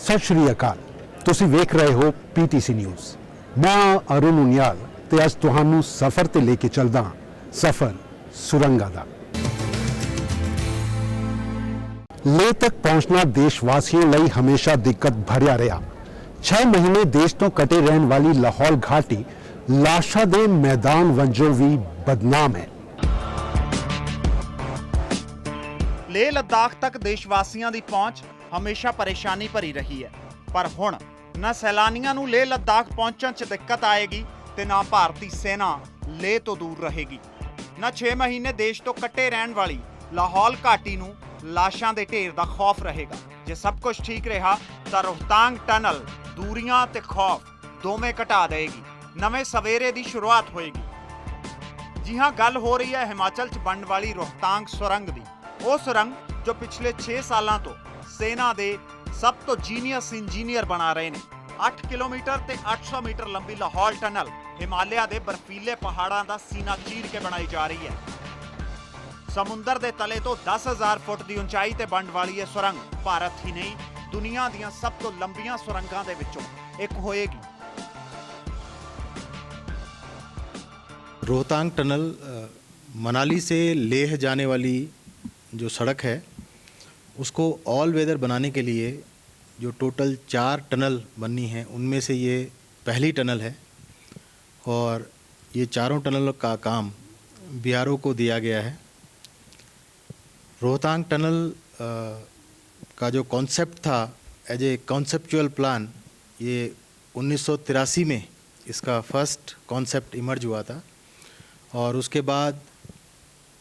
सत श्री अकाल। तुसी वेख रहे हो PTC न्यूज़। मैं अरुण उनियाल ते अज तुहानू सफर ते लेके चलदा सफर सुरंगा दा। लेह तक पहुंचना देशवासियों ਲਈ हमेशा दिक्कत भरिया रहा। 6 महीने देश तो कटे रहने वाली लाहौल घाटी लाशा दे मैदान वंजों भी बदनाम है। लेह लद्दाख तक देशवासियों की पहुंच हमेशा परेशानी भरी रही है, पर हुण ना सैलानियों नूं लेह लद्दाख पहुंचण च दिक्कत आएगी ते ना भारतीय सेना लेह तो दूर रहेगी। ना 6 महीने देश तो कट्टे रहने वाली लाहौल घाटी नूं लाशां दे ढेर दा खौफ रहेगा। जे सब कुछ ठीक रहा तो रोहतांग टनल दूरियां ते खौफ दोवें घटा देगी। नवे सवेरे की शुरुआत होएगी। जी हाँ, गल हो रही है हिमाचल च बनने वाली रोहतांग सुरंग की। वो सुरंग जो पिछले 6 सालों तो सेना दे सब तो जीनियस इंजीनियर बना रहे ने। 8 किलोमीटर ते 800 मीटर लंबी लाहौल टनल हिमालय के बर्फीले पहाड़ों का सीना चीर के बनाई जा रही है। समुंदर के तले तो 10,000 फुट की ऊंचाई ते बनने वाली यह सुरंग भारत ही नहीं दुनिया दीयां सब तो लंबियां सुरंगां दे विचों एक होएगी। रोहतांग टनल मनाली से लेह जाने वाली जो सड़क है उसको ऑल वेदर बनाने के लिए जो टोटल 4 टनल बननी है उनमें से ये पहली टनल है और ये चारों टनल का काम BRO को दिया गया है। रोहतांग टनल का जो कॉन्सेप्ट था एज ए कॉन्सेप्चुअल प्लान, ये 1983 में इसका फर्स्ट कॉन्सेप्ट इमर्ज हुआ था और उसके बाद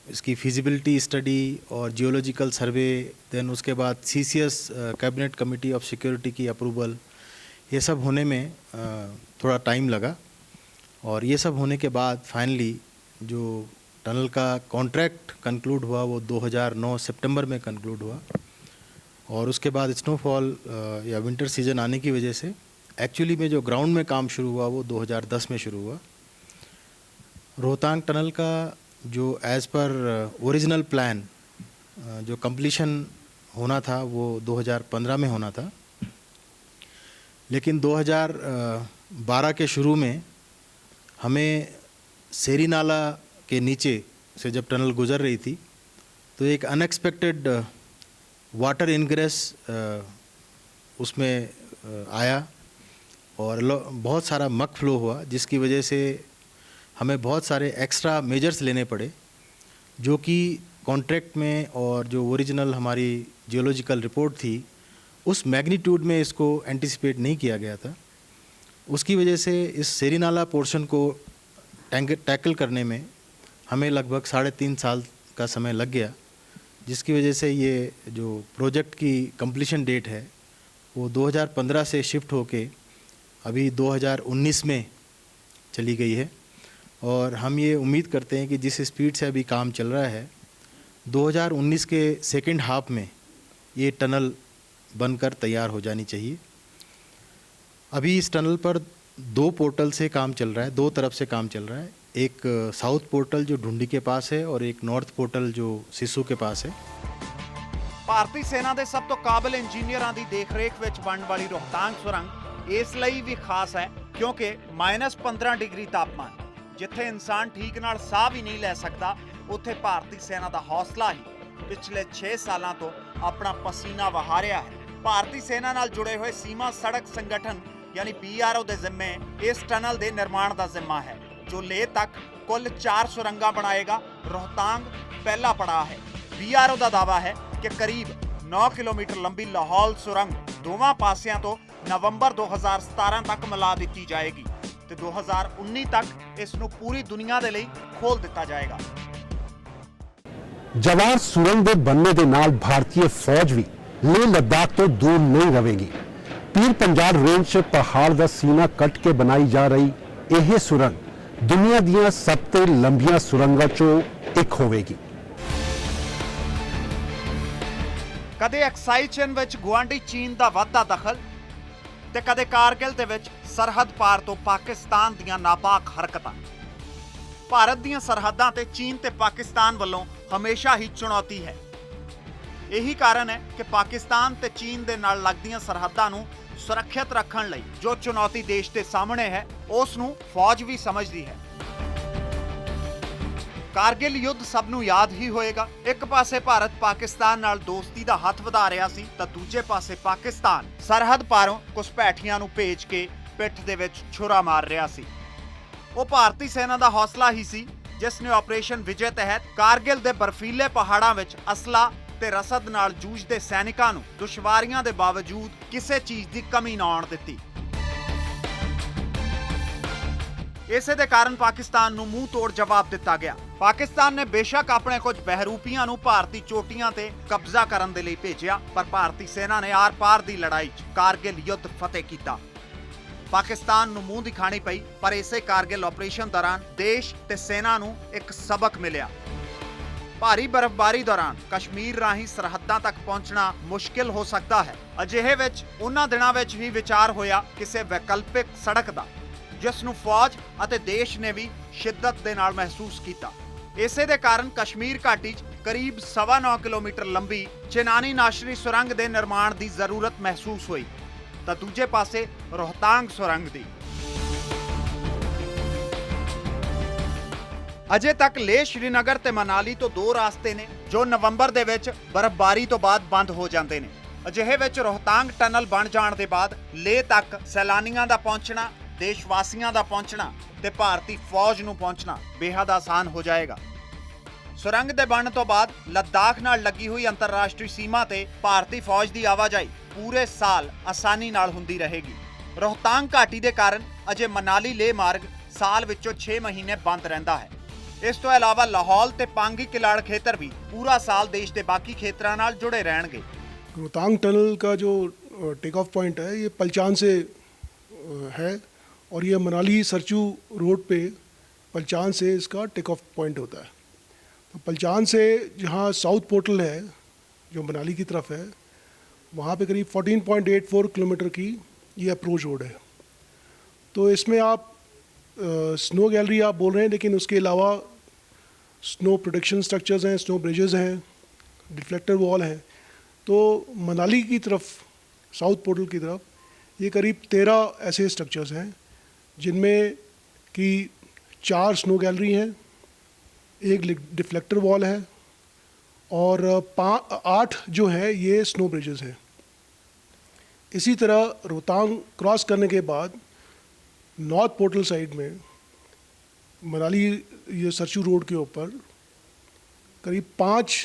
इसकी फिजिबिलिटी स्टडी और जियोलॉजिकल सर्वे, देन उसके बाद CCS cabinet committee of security की अप्रूवल, ये सब होने में थोड़ा टाइम लगा और ये सब होने के बाद फाइनली जो टनल का कॉन्ट्रैक्ट कंक्लूड हुआ वो 2009 सितंबर में कंक्लूड हुआ और उसके बाद स्नोफॉल या विंटर सीजन आने की वजह से एक्चुअली में जो ग्राउंड में काम शुरू हुआ वो 2010 में शुरू हुआ। रोहतांग टनल का जो एज़ पर ओरिजिनल प्लान जो कंप्लीशन होना था वो 2015 में होना था, लेकिन 2012 के शुरू में हमें सेरी नाला के नीचे से जब टनल गुज़र रही थी तो एक अनएक्सपेक्टेड वाटर इनग्रेस उसमें आया और बहुत सारा मक फ्लो हुआ, जिसकी वजह से हमें बहुत सारे एक्स्ट्रा मेजर्स लेने पड़े जो कि कॉन्ट्रैक्ट में और जो ओरिजिनल हमारी जियोलॉजिकल रिपोर्ट थी उस मैग्नीट्यूड में इसको एंटिसिपेट नहीं किया गया था। उसकी वजह से इस सेरी नाला पोर्शन को टैकल करने में हमें लगभग 3.5 साल का समय लग गया, जिसकी वजह से ये जो प्रोजेक्ट की कंप्लीशन डेट है वो 2015 से शिफ्ट होके अभी 2019 में चली गई है और हम ये उम्मीद करते हैं कि जिस स्पीड से अभी काम चल रहा है 2019 के सेकेंड हाफ में ये टनल बनकर तैयार हो जानी चाहिए। अभी इस टनल पर 2 पोर्टल से काम चल रहा है, 2 तरफ से काम चल रहा है। एक साउथ पोर्टल जो ढूंढी के पास है और एक नॉर्थ पोर्टल जो सिसु के पास है। भारतीय सेना के सब तो काबिल इंजीनियरां दी देखरेख विच बनने वाली रोहतांग सुरंग इसलिए भी खास है क्योंकि -15 डिग्री तापमान, जिथे इंसान ठीक नाल साह भी नहीं लै सकता, उत्थे भारतीय सेना का हौसला ही पिछले 6 सालों तो अपना पसीना वहा रहा है। भारतीय सेना नाल जुड़े हुए सीमा सड़क संगठन यानी BRO के जिम्मे इस टनल के निर्माण का जिम्मा है, जो लेह तक कुल 4 सुरंगा बनाएगा। रोहतांग पहला पड़ाव है। BRO का दावा है कि करीब 9 किलोमीटर लंबी लाहौल सुरंग दोवां पासियां तो नवंबर 2017 तक मिला दी जाएगी ते 2019 तक इसनूं पूरी दुनिया दे लई खोल दिता जाएगा। जवार सुरंग दे बनने दे नाल भारतीय फौज भी लेह लद्दाख तो दूर नहीं रहेगी। पीर पंजाब रेंज से पहाड़ का सीना कट के बनाई जा रही यह सुरंग दुनिया दियां सब तो लंबियां सुरंगां चों एक होवेगी। कदे एक्साई चिन विच गुआंढी चीन का वाधा दखल ते कदे कारगिल दे विच सरहद पार तो पाकिस्तान दियां नापाक हरकतां। भारत दियां सरहदां ते चीन ते पाकिस्तान वालों हमेशा ही चुनौती है। ਇਹੀ ਕਾਰਨ ਹੈ ਕਿ ਪਾਕਿਸਤਾਨ ਤੇ ਚੀਨ ਦੇ ਨਾਲ ਲੱਗਦੀਆਂ ਸਰਹੱਦਾਂ ਨੂੰ ਸੁਰੱਖਿਅਤ ਰੱਖਣ ਲਈ ਜੋ ਚੁਣੌਤੀ ਦੇਸ਼ ਦੇ ਸਾਹਮਣੇ ਹੈ ਉਸ ਨੂੰ ਫੌਜ ਵੀ ਸਮਝਦੀ ਹੈ। ਕਾਰਗਿਲ ਯੁੱਧ ਸਭ ਨੂੰ ਯਾਦ ਹੀ ਹੋਏਗਾ। ਇੱਕ ਪਾਸੇ ਭਾਰਤ ਪਾਕਿਸਤਾਨ ਨਾਲ ਦੋਸਤੀ ਦਾ ਹੱਥ ਵਧਾ ਰਿਹਾ ਸੀ ਤਾਂ ਦੂਜੇ ਪਾਸੇ ਪਾਕਿਸਤਾਨ ਸਰਹੱਦ ਪਾਰੋਂ ਘੁਸਪੈਠੀਆਂ ਨੂੰ ਭੇਜ ਕੇ ਪਿੱਠ ਦੇ ਵਿੱਚ ਛੁਰਾ ਮਾਰ ਰਿਹਾ ਸੀ। ਉਹ ਭਾਰਤੀ ਸੈਨਾ ਦਾ ਹੌਸਲਾ ਹੀ ਸੀ ਜਿਸ ਨੇ ਆਪਰੇਸ਼ਨ ਵਿਜੇ ਤਹਿਤ ਕਾਰਗਿਲ ਦੇ ਬਰਫੀਲੇ ਪਹਾੜਾਂ ਵਿੱਚ ਅਸਲਾ ਤੇ ਰਸਦ ਨਾਲ ਜੂਝਦੇ ਸੈਨਿਕਾਂ ਨੂੰ ਦੁਸ਼ਵਾਰੀਆਂ ਦੇ ਬਾਵਜੂਦ ਕਿਸੇ ਚੀਜ਼ ਦੀ ਕਮੀ ਨਾ ਆਉਣ ਦਿੱਤੀ। ਇਸੇ ਦੇ ਕਾਰਨ ਪਾਕਿਸਤਾਨ ਨੂੰ ਮੂੰਹ ਤੋੜ ਜਵਾਬ ਦਿੱਤਾ ਗਿਆ। ਪਾਕਿਸਤਾਨ ਨੇ ਬੇਸ਼ੱਕ ਆਪਣੇ ਕੁਝ ਬਹਿਰੂਪੀਆਂ ਨੂੰ ਭਾਰਤੀ ਚੋਟੀਆਂ ਤੇ ਕਬਜ਼ਾ ਕਰਨ ਦੇ ਲਈ ਭੇਜਿਆ, ਪਰ ਭਾਰਤੀ ਸੈਨਾ ਨੇ ਆਰ-ਪਾਰ ਦੀ ਲੜਾਈ 'ਚ ਕਾਰਗਿਲ ਯੁੱਧ ਫਤਿਹ ਕੀਤਾ। ਪਾਕਿਸਤਾਨ ਨੂੰ ਮੂੰਹ ਦਿਖਾਣੀ ਪਈ, ਪਰ ਇਸੇ ਕਾਰਗਿਲ ਆਪਰੇਸ਼ਨ ਦੌਰਾਨ ਦੇਸ਼ ਤੇ ਸੈਨਾ ਨੂੰ ਇੱਕ ਸਬਕ ਮਿਲਿਆ। ਭਾਰੀ ਬਰਫ਼ਬਾਰੀ ਦੌਰਾਨ ਕਸ਼ਮੀਰ ਰਾਹੀਂ ਸਰਹੱਦਾਂ ਤੱਕ ਪਹੁੰਚਣਾ ਮੁਸ਼ਕਿਲ ਹੋ ਸਕਦਾ ਹੈ। ਅਜਿਹੇ ਵਿੱਚ ਉਹਨਾਂ ਦਿਨਾਂ ਵਿੱਚ ਹੀ ਵਿਚਾਰ ਹੋਇਆ ਕਿਸੇ ਵਿਕਲਪਿਕ ਸੜਕ ਦਾ, ਜਿਸ ਨੂੰ ਫੌਜ ਅਤੇ ਦੇਸ਼ ਨੇ ਵੀ ਸ਼ਿੱਦਤ ਦੇ ਨਾਲ ਮਹਿਸੂਸ ਕੀਤਾ। ਇਸੇ ਦੇ ਕਾਰਨ ਕਸ਼ਮੀਰ ਘਾਟੀ 'ਚ ਕਰੀਬ 9.25 ਕਿਲੋਮੀਟਰ ਲੰਬੀ ਚੇਨਾਨੀ ਨਾਸ਼ਰੀ ਸੁਰੰਗ ਦੇ ਨਿਰਮਾਣ ਦੀ ਜ਼ਰੂਰਤ ਮਹਿਸੂਸ ਹੋਈ ਤਾਂ ਦੂਜੇ ਪਾਸੇ ਰੋਹਤਾਂਗ ਸੁਰੰਗ ਦੀ। ਅਜੇ ਤੱਕ ਲੇਹ, ਸ਼੍ਰੀਨਗਰ ਤੇ ਮਨਾਲੀ ਤੋਂ ਦੋ ਰਾਸਤੇ ਨੇ ਜੋ ਨਵੰਬਰ ਦੇ ਵਿੱਚ ਬਰਫ਼ਬਾਰੀ ਤੋਂ ਬਾਅਦ ਬੰਦ ਹੋ ਜਾਂਦੇ ਨੇ। ਅਜਿਹੇ ਵਿੱਚ ਰੋਹਤਾਂਗ ਟਨਲ ਬਣ ਜਾਣ ਦੇ ਬਾਅਦ ਲੇਹ ਤੱਕ ਸੈਲਾਨੀਆਂ ਦਾ ਪਹੁੰਚਣਾ, ਦੇਸ਼ ਵਾਸੀਆਂ ਦਾ ਪਹੁੰਚਣਾ ਤੇ ਭਾਰਤੀ ਫੌਜ ਨੂੰ ਪਹੁੰਚਣਾ ਬੇਹੱਦ ਆਸਾਨ ਹੋ ਜਾਏਗਾ। ਸੁਰੰਗ ਦੇ ਬਣਨ ਤੋਂ ਬਾਅਦ ਲੱਦਾਖ ਨਾਲ ਲੱਗੀ ਹੋਈ ਅੰਤਰਰਾਸ਼ਟਰੀ ਸੀਮਾ ਤੇ ਭਾਰਤੀ ਫੌਜ ਦੀ ਆਵਾਜਾਈ ਪੂਰੇ ਸਾਲ ਆਸਾਨੀ ਨਾਲ ਹੁੰਦੀ ਰਹੇਗੀ। ਰੋਹਤਾਂਗ ਘਾਟੀ ਦੇ ਕਾਰਨ ਅਜੇ ਮਨਾਲੀ ਲੇਹ ਮਾਰਗ ਸਾਲ ਵਿੱਚੋਂ 6 ਮਹੀਨੇ ਬੰਦ ਰਹਿੰਦਾ ਹੈ। ਇਸ ਤੋਂ ਇਲਾਵਾ ਲਾਹੌਲ ਤੇ ਪਾਂਗੀ ਕਿਲਾੜ ਖੇਤਰ ਵੀ ਪੂਰਾ ਸਾਲ ਦੇਸ਼ ਦੇ ਬਾਕੀ ਖੇਤਰਾਂ ਨਾਲ ਜੁੜੇ ਰਹਿਣਗੇ। रोहतांग टनल का जो टेक ऑफ पॉइंट है ये पलचान से है और ये मनाली सरचू रोड पे पलचान से इसका टेक ऑफ पॉइंट होता है। तो पलचान से जहाँ साउथ पोर्टल है जो मनाली की तरफ है वहाँ पे करीब 14.84 किलोमीटर की ये अप्रोच रोड है। तो इसमें आप स्नो गैलरी आप बोल रहे हैं, लेकिन उसके अलावा स्नो प्रोटेक्शन स्ट्रक्चर्स हैं, स्नो ब्रिजेस हैं, डिफ्लेक्टर वॉल हैं। तो मनाली की तरफ साउथ पोर्टल की तरफ ये करीब 13 ऐसे स्ट्रक्चर्स हैं जिनमें कि 4 स्नो गैलरी हैं, एक डिफ्लेक्टर वॉल है और 8 जो है ये स्नो ब्रिजेस हैं। इसी तरह रोहतांग क्रॉस करने के बाद नॉर्थ पोर्टल साइड में मनाली ये सरचू रोड के ऊपर करीब 5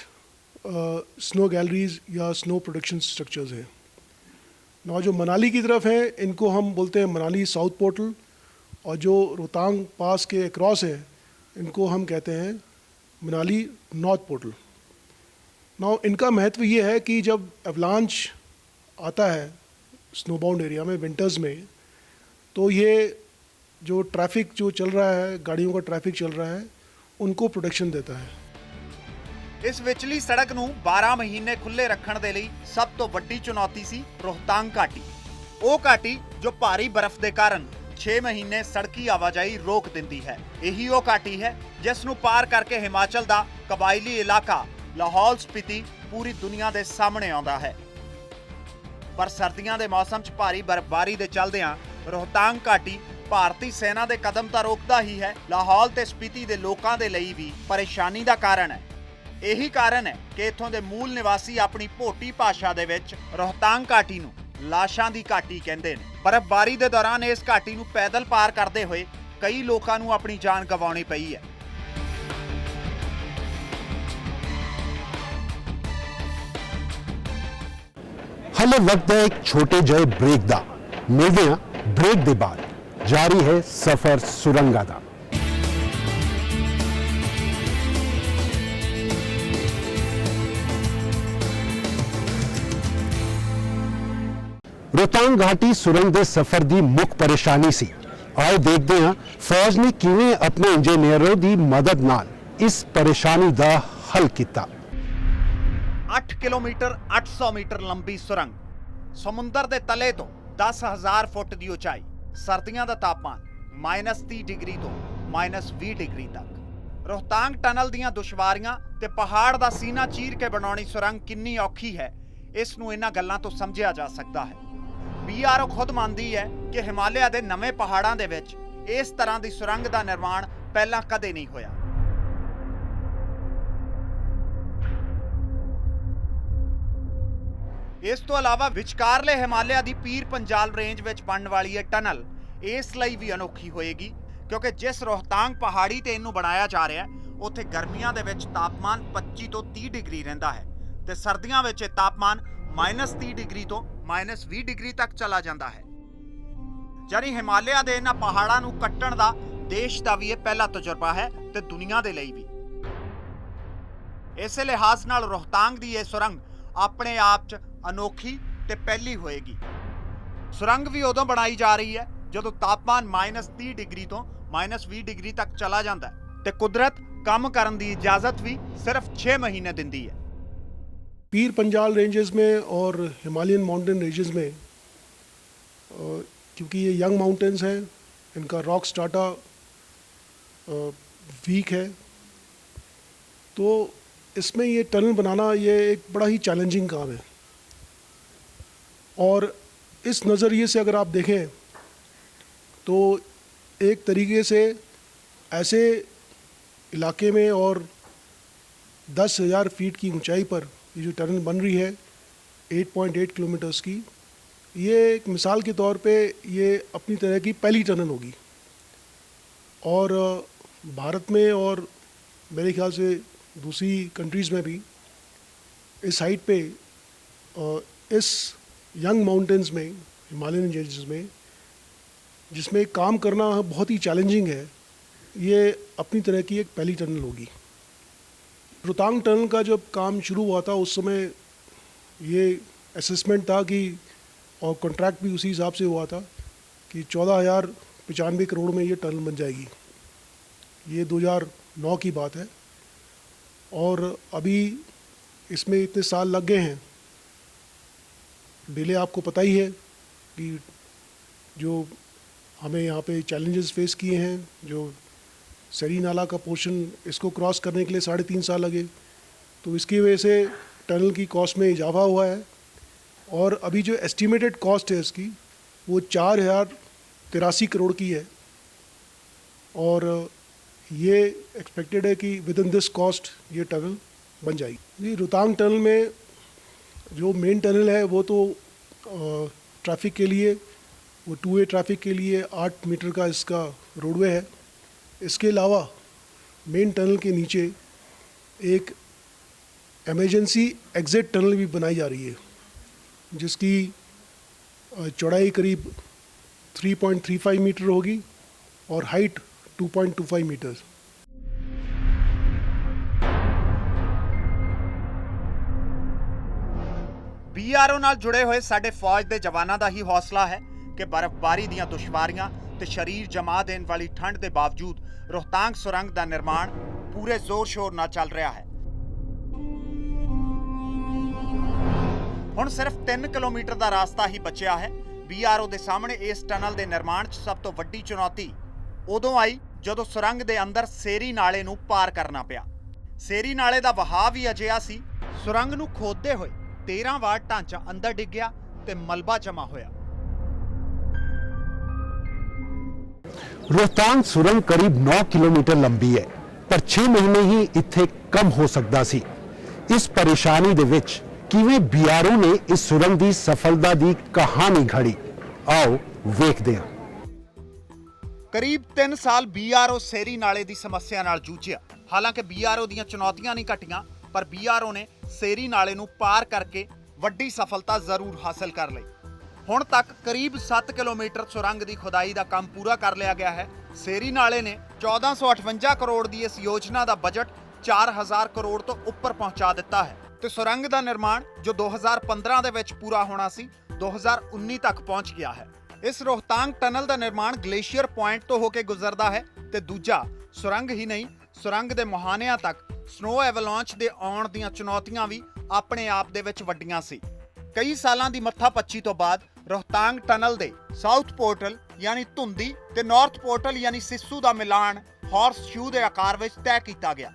स्नो गैलरीज या स्नो प्रोटेक्शन स्ट्रक्चर्स हैं। ना जो मनाली की तरफ है इनको हम बोलते हैं मनाली साउथ पोर्टल, और जो रोहतांग पास के अक्रॉस है इनको हम कहते हैं मनाली नॉर्थ पोर्टल। ना इनका महत्व ये है कि जब एवलांच आता है स्नोबाउंड एरिया में विंटर्स में, तो ये जो ट्रैफिक जो चल रहा है, गाड़ियों का ट्रैफिक चल रहा है, उनको प्रोटेक्शन देता है। ਇਸ ਵਿਚਲੀ ਸੜਕ ਨੂੰ 12 ਮਹੀਨੇ ਖੁੱਲੇ ਰੱਖਣ ਦੇ ਲਈ ਸਭ ਤੋਂ ਵੱਡੀ ਚੁਣੌਤੀ ਸੀ ਰੋਹਤਾਂਗ ਘਾਟੀ। ਉਹ ਘਾਟੀ ਜੋ ਭਾਰੀ ਬਰਫ਼ ਦੇ ਕਾਰਨ 6 ਮਹੀਨੇ ਸੜਕੀ ਆਵਾਜਾਈ ਰੋਕ ਦਿੰਦੀ ਹੈ। ਇਹੀ ਉਹ ਘਾਟੀ ਹੈ ਜਿਸ ਨੂੰ ਪਾਰ ਕਰਕੇ ਹਿਮਾਚਲ ਦਾ ਕਬਾਇਲੀ ਇਲਾਕਾ ਲਾਹੌਲ ਸਪੀਤੀ ਪੂਰੀ ਦੁਨੀਆ ਦੇ ਸਾਹਮਣੇ ਆਉਂਦਾ ਹੈ। ਪਰ ਸਰਦੀਆਂ ਦੇ ਮੌਸਮ 'ਚ ਭਾਰੀ ਬਰਫ਼ਬਾਰੀ ਦੇ ਚੱਲਦਿਆਂ ਰੋਹਤਾਂਗ ਘਾਟੀ ਭਾਰਤੀ ਸੈਨਾ ਦੇ ਕਦਮ ਤਾਂ ਰੋਕਦਾ ਹੀ ਹੈ, ਲਾਹੌਲ ਤੇ ਸਪੀਤੀ ਦੇ ਲੋਕਾਂ ਦੇ ਲਈ ਵੀ ਪਰੇਸ਼ਾਨੀ ਦਾ ਕਾਰਨ ਹੈ। ਇਹੀ ਕਾਰਨ ਹੈ ਕਿ ਇੱਥੋਂ ਦੇ ਮੂਲ ਨਿਵਾਸੀ ਆਪਣੀ ਭੋਟੀ ਭਾਸ਼ਾ ਦੇ ਵਿੱਚ ਰੋਹਤਾਂਗ ਘਾਟੀ ਨੂੰ ਲਾਸ਼ਾਂ ਦੀ ਘਾਟੀ ਕਹਿੰਦੇ ਨੇ। ਬਰਫ਼ਬਾਰੀ ਦੇ ਦੌਰਾਨ ਇਸ ਘਾਟੀ ਨੂੰ ਪੈਦਲ ਪਾਰ ਕਰਦੇ ਹੋਏ ਕਈ ਲੋਕਾਂ ਨੂੰ ਆਪਣੀ ਜਾਨ ਗਵਾਉਣੀ ਪਈ ਹੈ। ਹਲੇ ਵਕਤ ਹੈ ਇੱਕ ਛੋਟੇ ਜਿਹੇ ਬ੍ਰੇਕ ਦਾ। ਮਿਲਦੇ ਹਾਂ ਬ੍ਰੇਕ ਦੇ ਬਾਅਦ। ਜਾਰੀ ਹੈ ਸਫ਼ਰ ਸੁਰੰਗਾਂ ਦਾ। रोहतांग घाटी सुरंग दे सफर दी मुख परेशानी सी। आओ देखते हैं फौज ने किवें अपने इंजीनियरों दी मदद नाल इस परेशानी दा हल किया। 8 किलोमीटर 800 मीटर लंबी सुरंग, समुंदर दे तले तो 10,000 फुट दी उचाई, सर्दियां दा तापमान -30 डिग्री तो -20 डिग्री तक। ਰੋਹਤਾਂਗ ਟਨਲ ਦੀਆਂ ਦੁਸ਼ਵਾਰੀਆਂ ਤੇ ਪਹਾੜ ਦਾ ਸੀਨਾ ਚੀਰ ਕੇ ਬਣਾਉਣੀ ਸੁਰੰਗ ਕਿੰਨੀ ਔਖੀ ਹੈ, ਇਸ ਨੂੰ ਇਹਨਾਂ ਗੱਲਾਂ ਤੋਂ ਸਮਝਿਆ ਜਾ ਸਕਦਾ ਹੈ। BRO ਖੁਦ ਮੰਨਦੀ ਹੈ ਕਿ ਹਿਮਾਲਿਆ ਦੇ ਨਵੇਂ ਪਹਾੜਾਂ ਦੇ ਵਿੱਚ ਇਸ ਤਰ੍ਹਾਂ ਦੀ ਸੁਰੰਗ ਦਾ ਨਿਰਮਾਣ ਪਹਿਲਾਂ ਕਦੇ ਨਹੀਂ ਹੋਇਆ। ਇਸ ਤੋਂ ਇਲਾਵਾ ਵਿਚਕਾਰਲੇ ਹਿਮਾਲਿਆ ਦੀ ਪੀਰ ਪੰਜਾਲ ਰੇਂਜ ਵਿੱਚ ਬਣਨ ਵਾਲੀ ਇਹ ਟਨਲ ਇਸ ਲਈ ਵੀ ਅਨੋਖੀ ਹੋਏਗੀ ਕਿਉਂਕਿ ਜਿਸ ਰੋਹਤਾਂਗ ਪਹਾੜੀ ਤੇ ਇਹਨੂੰ ਬਣਾਇਆ ਜਾ ਰਿਹਾ ਹੈ ਉੱਥੇ ਗਰਮੀਆਂ ਦੇ ਵਿੱਚ ਤਾਪਮਾਨ 25 ਤੋਂ 30 ਡਿਗਰੀ ਰਹਿੰਦਾ ਹੈ ਤੇ ਸਰਦੀਆਂ ਵਿੱਚ ਇਹ ਤਾਪਮਾਨ -30 ਡਿਗਰੀ ਤੋਂ -20 ਡਿਗਰੀ ਤੱਕ ਚਲਾ ਜਾਂਦਾ ਹੈ। ਜਾਨੀ ਹਿਮਾਲਿਆ ਦੇ ਇਹਨਾਂ ਪਹਾੜਾਂ ਨੂੰ ਕੱਟਣ ਦਾ ਦੇਸ਼ ਦਾ ਵੀ ਇਹ ਪਹਿਲਾ ਤਜਰਬਾ ਹੈ ਤੇ ਦੁਨੀਆ ਦੇ ਲਈ ਵੀ। ਇਸੇ ਲਿਹਾਜ਼ ਨਾਲ ਰੋਹਤਾਂਗ ਦੀ ਇਹ ਸੁਰੰਗ ਆਪਣੇ ਆਪ 'ਚ ਅਨੋਖੀ ਤੇ ਪਹਿਲੀ ਹੋਏਗੀ। ਸੁਰੰਗ ਵੀ ਉਦੋਂ ਬਣਾਈ ਜਾ ਰਹੀ ਹੈ ਜਦੋਂ ਤਾਪਮਾਨ -30 ਡਿਗਰੀ ਤੋਂ -20 ਡਿਗਰੀ ਤੱਕ ਚਲਾ ਜਾਂਦਾ ਹੈ ਤੇ ਕੁਦਰਤ ਕੰਮ ਕਰਨ ਦੀ इजाजत भी सिर्फ 6 महीने दिंदी है। पीर पंजाल रेंजेस में और हिमालयन माउंटेन रेंजेस में क्योंकि ये यंग माउंटेन्स हैं, इनका रॉक स्ट्राटा वीक है, तो इसमें ये टनल बनाना ये एक बड़ा ही चैलेंजिंग काम है। और इस नज़रिए से अगर आप देखें तो एक तरीके से ऐसे इलाके में और 10,000 फीट की ऊंचाई पर ये जो टनल बन रही है 8.8 किलोमीटर्स की, ये एक मिसाल के तौर पे ये अपनी तरह की पहली टनल होगी। और भारत में और मेरे ख्याल से दूसरी कंट्रीज़ में भी इस हाइट पे इस यंग माउंटेन्स में, हिमालयन रेंजेस में, जिसमें काम करना बहुत ही चैलेंजिंग है, ये अपनी तरह की एक पहली टनल होगी। रोहतांग टनल का जब काम शुरू हुआ था उस समय ये असेसमेंट था कि, और कॉन्ट्रैक्ट भी उसी हिसाब से हुआ था कि 14,095 करोड़ में ये टनल बन जाएगी। ये 2009 की बात है और अभी इसमें इतने साल लग गए हैं। डिले आपको पता ही है कि जो हमें यहाँ पे चैलेंजेस फेस किए हैं, जो सरी नाला का पोर्शन इसको क्रॉस करने के लिए 3.5 साल लगे, तो इसकी वजह से टनल की कॉस्ट में इजाफा हुआ है। और अभी जो एस्टिमेटेड कॉस्ट है इसकी वो 4,083 करोड़ की है और ये एक्सपेक्टेड है कि विद इन दिस कॉस्ट ये टनल बन जाएगी। ये रोहतांग टनल में जो मेन टनल है वो तो ट्रैफिक के लिए, वो 2 वे ट्रैफिक के लिए 8 मीटर का इसका रोडवे है। इसके अलावा मेन टनल के नीचे एक एमरजेंसी एग्ज़िट टनल भी बनाई जा रही है जिसकी चौड़ाई करीब 3.35 मीटर होगी और हाइट 2.25 मीटर। BRO ਨਾਲ ਜੁੜੇ ਹੋਏ ਸਾਡੇ ਫੌਜ ਦੇ ਜਵਾਨਾਂ ਦਾ ਹੀ ਹੌਸਲਾ ਹੈ ਕਿ ਬਰਫ਼ਬਾਰੀ ਦੀਆਂ ਦੁਸ਼ਵਾਰੀਆਂ ਤੇ ਸ਼ਰੀਰ ਜਮਾ ਦੇਣ ਵਾਲੀ ਠੰਡ ਦੇ ਬਾਵਜੂਦ ਰੋਹਤਾਂਗ ਸੁਰੰਗ ਦਾ ਨਿਰਮਾਣ ਪੂਰੇ ਜ਼ੋਰ ਸ਼ੋਰ ਨਾਲ ਚੱਲ ਰਿਹਾ ਹੈ। ਹੁਣ ਸਿਰਫ 3 ਕਿਲੋਮੀਟਰ ਦਾ ਰਸਤਾ ਹੀ ਬਚਿਆ ਹੈ। BRO ਦੇ ਸਾਹਮਣੇ ਇਸ ਟਨਲ ਦੇ ਨਿਰਮਾਣ 'ਚ ਸਭ ਤੋਂ ਵੱਡੀ ਚੁਣੌਤੀ ਉਦੋਂ ਆਈ ਜਦੋਂ ਸੁਰੰਗ ਦੇ ਅੰਦਰ ਸੇਰੀ ਨਾਲੇ ਨੂੰ ਪਾਰ ਕਰਨਾ ਪਿਆ। ਸੇਰੀ ਨਾਲੇ ਦਾ ਵਹਾਅ ਵੀ ਅਜਿਹਾ ਸੀ, ਸੁਰੰਗ ਨੂੰ ਖੋਦਦੇ ਹੋਏ 13 ਵਾਰ ਢਾਂਚਾ ਅੰਦਰ ਡਿੱਗ ਗਿਆ ਤੇ ਮਲਬਾ ਜਮਾ ਹੋਇਆ। रोहतांग सुरंग करीब 9 किलोमीटर लंबी है पर 6 महीने ही इत्थे कम हो सकता सी। इस परेशानी दे विच किवें BRO ने इस सुरंग दी सफलता दी कहानी घड़ी, आओ वेखदे हां। करीब 3 साल BRO ਸੇਰੀ ਨਾਲੇ ਦੀ ਸਮੱਸਿਆ ਨਾਲ ਜੂਝਿਆ। ਹਾਲਾਂਕਿ BRO ਦੀਆਂ ਚੁਣੌਤੀਆਂ ਨਹੀਂ ਘਟੀਆਂ ਪਰ BRO ਨੇ ਸੇਰੀ ਨਾਲੇ ਨੂੰ ਪਾਰ ਕਰਕੇ ਵੱਡੀ ਸਫਲਤਾ ਜ਼ਰੂਰ ਹਾਸਲ ਕਰ ਲਈ। ਹੁਣ ਤੱਕ ਕਰੀਬ 7 ਕਿਲੋਮੀਟਰ ਸੁਰੰਗ ਦੀ ਖੁਦਾਈ ਦਾ ਕੰਮ ਪੂਰਾ ਕਰ ਲਿਆ ਗਿਆ ਹੈ। ਸੇਰੀ ਨਾਲੇ ਨੇ 1458 ਕਰੋੜ ਦੀ ਇਸ ਯੋਜਨਾ ਦਾ ਬਜਟ 4000 ਕਰੋੜ ਤੋਂ ਉੱਪਰ ਪਹੁੰਚਾ ਦਿੱਤਾ ਹੈ ਤੇ ਸੁਰੰਗ ਦਾ ਨਿਰਮਾਣ ਜੋ 2015 ਦੇ ਵਿੱਚ ਪੂਰਾ ਹੋਣਾ ਸੀ 2019 ਤੱਕ ਪਹੁੰਚ ਗਿਆ ਹੈ। ਇਸ ਰੋਹਤਾਂਗ ਟਨਲ ਦਾ ਨਿਰਮਾਣ ਗਲੇਸ਼ੀਅਰ ਪੁਆਇੰਟ ਤੋਂ ਹੋ ਕੇ ਗੁਜ਼ਰਦਾ ਹੈ ਤੇ ਦੂਜਾ ਸੁਰੰਗ ਹੀ ਨਹੀਂ, ਸੁਰੰਗ ਦੇ ਮੁਹਾਨਿਆਂ ਤੱਕ ਸਨੋ ਐਵਲਾਂਚ ਦੇ ਆਉਣ ਦੀਆਂ ਚੁਣੌਤੀਆਂ ਵੀ ਆਪਣੇ ਆਪ ਦੇ ਵਿੱਚ ਵੱਡੀਆਂ ਸੀ। ਕਈ ਸਾਲਾਂ ਦੀ ਮੱਥਾਪੱਚੀ ਤੋਂ ਬਾਅਦ ਰੋਹਤਾਂਗ ਟਨਲ ਦੇ ਸਾਊਥ ਪੋਰਟਲ ਯਾਨੀ ਧੁੰਦੀ ਤੇ ਨਾਰਥ ਪੋਰਟਲ ਯਾਨੀ ਸਿੱਸੂ ਦਾ ਮਿਲਾਨ ਹਾਰਸ ਸ਼ੂ ਦੇ ਆਕਾਰ ਵਿੱਚ ਤੈਅ ਕੀਤਾ ਗਿਆ।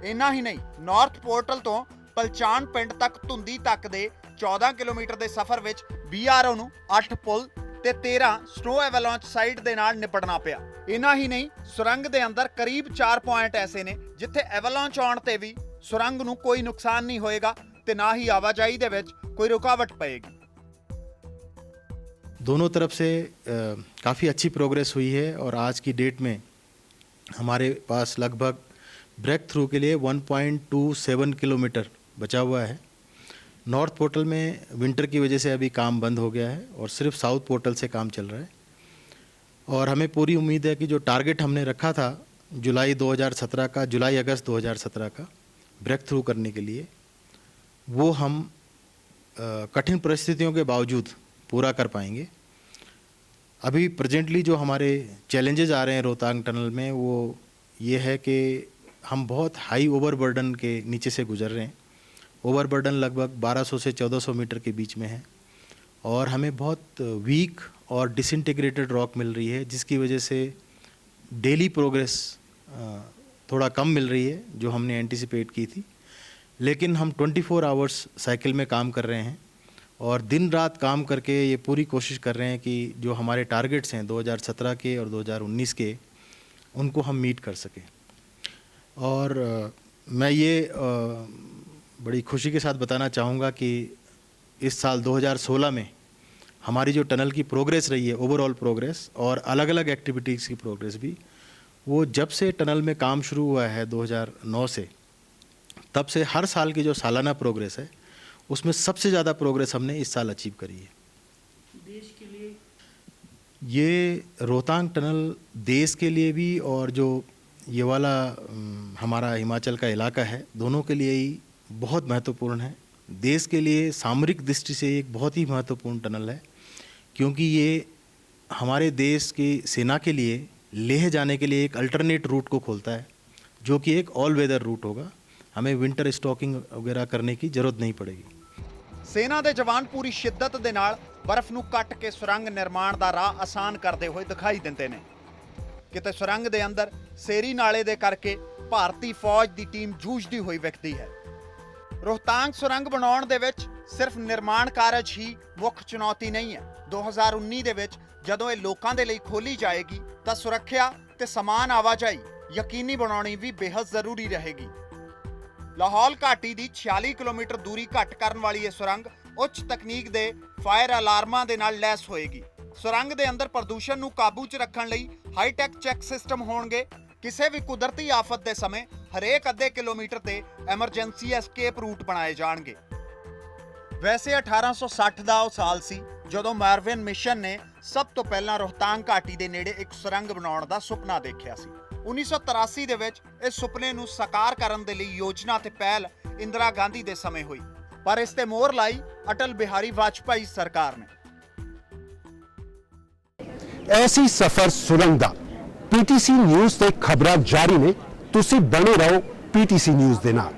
ਇੰਨਾ ਹੀ ਨਹੀਂ, ਨਾਰਥ ਪੋਰਟਲ ਤੋਂ ਪਲਚਾਨ ਪਿੰਡ ਤੱਕ ਧੁੰਦੀ ਤੱਕ ਦੇ 14 ਕਿਲੋਮੀਟਰ ਦੇ ਸਫ਼ਰ ਵਿੱਚ BRO ਨੂੰ 8 ਪੁਲ ਤੇ 13 ਸਨੋ ਐਵਲਾਂਚ ਸਾਈਟ ਦੇ ਨਾਲ ਨਿਪਟਣਾ ਪਿਆ। ਇੰਨਾ ਹੀ ਨਹੀਂ, ਸੁਰੰਗ ਦੇ ਅੰਦਰ ਕਰੀਬ 4 ਪੁਆਇੰਟ ਐਸੇ ਨੇ ਜਿੱਥੇ ਐਵਲਾਂਚ ਆਉਣ ਤੇ ਵੀ ਸੁਰੰਗ ਨੂੰ ਕੋਈ ਨੁਕਸਾਨ ਨਹੀਂ ਹੋਏਗਾ ਤੇ ਨਾ ਹੀ ਆਵਾਜਾਈ ਦੇ ਵਿੱਚ ਕੋਈ रुकावट पड़ेगी। दोनों तरफ से काफ़ी अच्छी प्रोग्रेस हुई है और आज की डेट में हमारे पास लगभग ब्रेक थ्रू के लिए 1.27 किलोमीटर बचा हुआ है। नॉर्थ पोर्टल में विंटर की वजह से अभी काम बंद हो गया है और सिर्फ साउथ पोर्टल से काम चल रहा है और हमें पूरी उम्मीद है कि जो टारगेट हमने रखा था जुलाई अगस्त 2017 का ब्रेक थ्रू करने के लिए, वो हम कठिन परिस्थितियों के बावजूद पूरा कर पाएंगे। अभी प्रेजेंटली जो हमारे चैलेंजेस आ रहे हैं रोहतांग टनल में वो ये है कि हम बहुत हाई ओवरबर्डन के नीचे से गुजर रहे हैं। ओवरबर्डन लगभग 1200 से 1400 मीटर के बीच में है और हमें बहुत वीक और डिसइंटीग्रेटेड रॉक मिल रही है, जिसकी वजह से डेली प्रोग्रेस थोड़ा कम मिल रही है जो हमने एंटिसिपेट की थी। लेकिन हम 24 आवर्स साइकिल में काम कर रहे हैं और दिन रात काम करके ये पूरी कोशिश कर रहे हैं कि जो हमारे टारगेट्स हैं 2017 के और 2019 के, उनको हम मीट कर सकें। और मैं ये बड़ी खुशी के साथ बताना चाहूँगा कि इस साल 2016 में हमारी जो टनल की प्रोग्रेस रही है, ओवरऑल प्रोग्रेस और अलग अलग एक्टिविटीज़ की प्रोग्रेस भी, वो जब से टनल में काम शुरू हुआ है 2009 से, तब से हर साल की जो सालाना प्रोग्रेस है उसमें सबसे ज़्यादा प्रोग्रेस हमने इस साल अचीव करी है। देश के लिए ये रोहतांग टनल देश के लिए भी और जो ये वाला हमारा हिमाचल का इलाका है, दोनों के लिए ही बहुत महत्वपूर्ण है। देश के लिए सामरिक दृष्टि से एक बहुत ही महत्वपूर्ण टनल है, क्योंकि ये हमारे देश की सेना के लिए लेह जाने के लिए एक अल्टरनेट रूट को खोलता है, जो कि एक ऑल वेदर रूट होगा। हमें विंटर स्टॉकिंग वगैरह करने की ज़रूरत नहीं पड़ेगी। सेना ਦੇ ਜਵਾਨ ਪੂਰੀ ਸ਼ਿੱਦਤ ਦੇ ਨਾਲ ਬਰਫ਼ ਨੂੰ ਕੱਟ ਕੇ ਸੁਰੰਗ ਨਿਰਮਾਣ ਦਾ ਰਾਹ ਆਸਾਨ ਕਰਦੇ ਹੋਏ ਦਿਖਾਈ ਦਿੰਦੇ ਨੇ। ਕਿਤੇ ਸੁਰੰਗ ਦੇ ਅੰਦਰ ਸੇਰੀ ਨਾਲੇ ਦੇ ਕਰਕੇ ਭਾਰਤੀ ਫੌਜ ਦੀ ਟੀਮ ਜੂਝਦੀ ਹੋਈ ਵਿਖਦੀ ਹੈ। ਰੋਹਤਾਂਗ ਸੁਰੰਗ ਬਣਾਉਣ ਦੇ ਵਿੱਚ ਸਿਰਫ ਨਿਰਮਾਣ ਕਾਰਜ ਹੀ ਮੁੱਖ ਚੁਣੌਤੀ ਨਹੀਂ ਹੈ। 2019 ਦੇ ਵਿੱਚ ਜਦੋਂ ਇਹ ਲੋਕਾਂ ਦੇ ਲਈ ਖੋਲੀ ਜਾਏਗੀ ਤਾਂ ਸੁਰੱਖਿਆ ਤੇ ਸਮਾਨ ਆਵਾਜਾਈ ਯਕੀਨੀ ਬਣਾਉਣੀ ਵੀ ਬੇहद ਜ਼ਰੂਰੀ ਰਹੇਗੀ। ਲਾਹੌਲ ਘਾਟੀ ਦੀ 46 ਕਿਲੋਮੀਟਰ ਦੂਰੀ ਘੱਟ ਕਰਨ ਵਾਲੀ ਇਹ ਸੁਰੰਗ ਉੱਚ ਤਕਨੀਕ ਦੇ ਫਾਇਰ ਅਲਾਰਮਾਂ ਦੇ ਨਾਲ ਲੈਸ ਹੋਏਗੀ। ਸੁਰੰਗ ਦੇ ਅੰਦਰ ਪ੍ਰਦੂਸ਼ਣ ਨੂੰ ਕਾਬੂ 'ਚ ਰੱਖਣ ਲਈ ਹਾਈਟੈਕ ਚੈੱਕ ਸਿਸਟਮ ਹੋਣਗੇ। ਕਿਸੇ ਵੀ ਕੁਦਰਤੀ ਆਫਤ ਦੇ ਸਮੇਂ ਹਰੇਕ ਅੱਧੇ ਕਿਲੋਮੀਟਰ ਤੇ ਐਮਰਜੈਂਸੀ ਐਸਕੇਪ ਰੂਟ ਬਣਾਏ ਜਾਣਗੇ। ਵੈਸੇ 1860 ਦਾ ਉਹ ਸਾਲ ਸੀ ਜਦੋਂ ਮਾਰਵਿਨ ਮਿਸ਼ਨ ਨੇ ਸਭ ਤੋਂ ਪਹਿਲਾਂ ਰੋਹਤਾਂਗ ਘਾਟੀ ਦੇ ਨੇੜੇ ਇੱਕ ਸੁਰੰਗ ਬਣਾਉਣ ਦਾ ਸੁਪਨਾ ਦੇਖਿਆ ਸੀ। 1983 ਦੇ ਵਿੱਚ ਇਸ ਸੁਪਨੇ ਨੂੰ ਸਾਕਾਰ ਕਰਨ ਦੇ ਲਈ ਯੋਜਨਾ ਤੇ ਪਹਿਲ ਇੰਦਰਾ ਗਾਂਧੀ ਦੇ ਸਮੇਂ ਹੋਈ, ਪਰ ਇਸ ਤੇ ਮੋਹਰ ਲਾਈ ਅਟਲ ਬਿਹਾਰੀ ਵਾਜਪਾਈ ਸਰਕਾਰ ਨੇ। ਐਸੀ ਸਫ਼ਰ ਸੁਰੰਗ ਦਾ PTC ਨਿਊਜ਼ ਤੇ ਖਬਰਾਂ ਜਾਰੀ ਨੇ। ਤੁਸੀਂ ਬਣੇ ਰਹੋ PTC ਨਿਊਜ਼ ਦੇ ਨਾਲ।